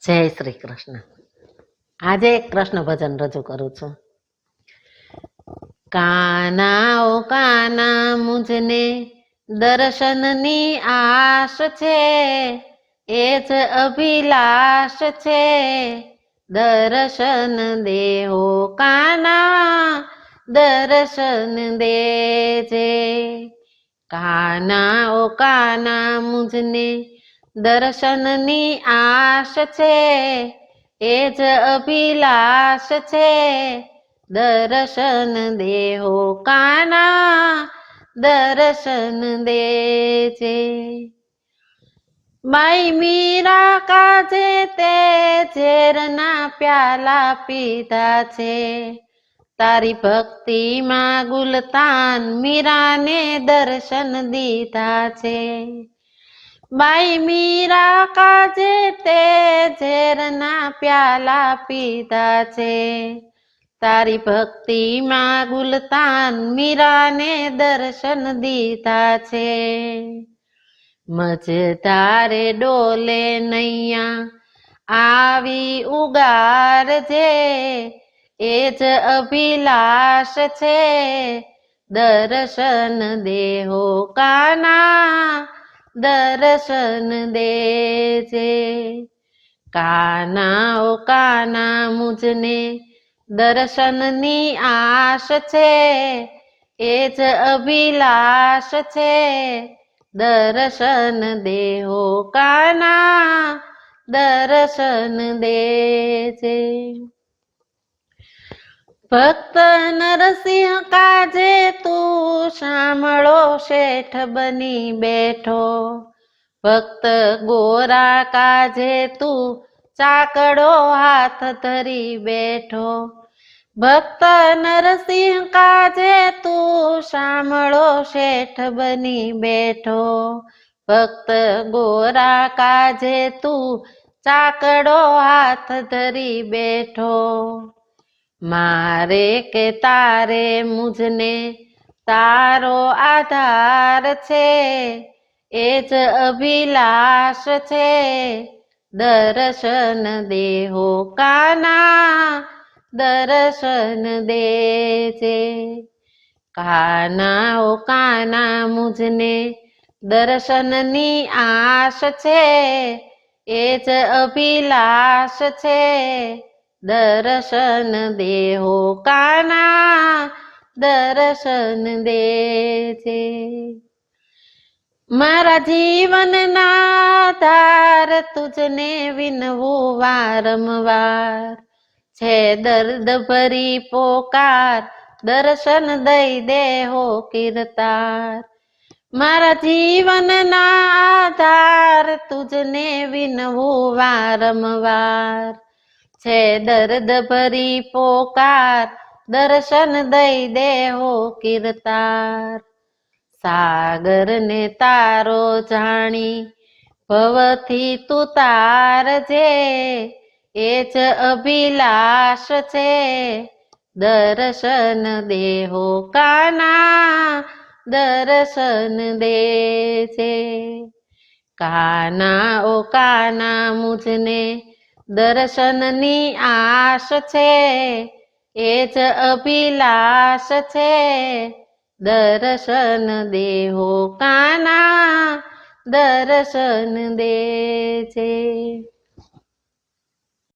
જય શ્રી કૃષ્ણ. આજે એક કૃષ્ણ ભજન રજૂ કરું છું. કાના ઓ કાના મુજને દર્શનની આશ છે, એ જ અભિલાષ છે. દર્શન દેહો કાના, દર્શન દેજે. કાના ઓ કાના મુજને દર્શનની આશ છે, એ જ અભિલાષ છે. દર્શન દેહો કાના, દર્શન દેજે. બાઈ મીરા કાજે તે ઝેરના પ્યાલા પીધા છે, તારી ભક્તિમાં ગુલતાન મીરાને દર્શન દીધા છે. બાઈ મીરા કાજે તે ઝેરના પ્યાલા પીધા છે, તારી ભક્તિમાં ગુલતાન મીરાને દર્શન દીધા છે. મજધારે ડોલે નૈયા આવી ઉગારજે, એ જ અભિલાષ છે. દર્શન દેહો કાના, દર્શન દેજે. કાના ઓ કાના મુજને દર્શનની આશ છે, એ જ અભિલાષ છે. દર્શન દેહો કાના, દર્શન દેજે. ભક્ત નરસિંહ કાજે તું સાંભળો શેઠ બની બેઠો, ભક્ત ગોરા કાજે તું ચાકડો હાથ ધરી બેઠો. ભક્ત નરસિંહ કાજે તું સાંભળો શેઠ બની બેઠો, ભક્ત ગોરા કાજે તું ચાકડો હાથ ધરી બેઠો. મારે કે તારે મુજને તારો આધાર છે, એ જ અભિલાષ છે. દર્શન દેહો કાના, દર્શન દેજે. કાના ઓ કાના મુજને દર્શનની આશ છે, એ જ અભિલાષ છે. દર્શન દેહો કાના, દર્શન દેજે. મારા જીવનના આધાર તુજને વિનવું વારંવાર, છે દર્દ ભરી પોકાર દર્શન દઈ દેહો કીર્તાર. મારા જીવનના આધાર તુજને વિનવું વારંવાર, છે દર્દ ભરી પોકાર દર્શન દઈ દેહો કીર્તાર. સાગર ને તારો જાણી ભવથી તું તારજે, એ જ અભિલાષ છે. દર્શન દેહો કાના, દર્શન દેજે. કાના ઓ કાના મુજને દર્શનની આશ છે, એ જ અભિલાષ છે. દર્શન દેહો કાના, દર્શન દેજે.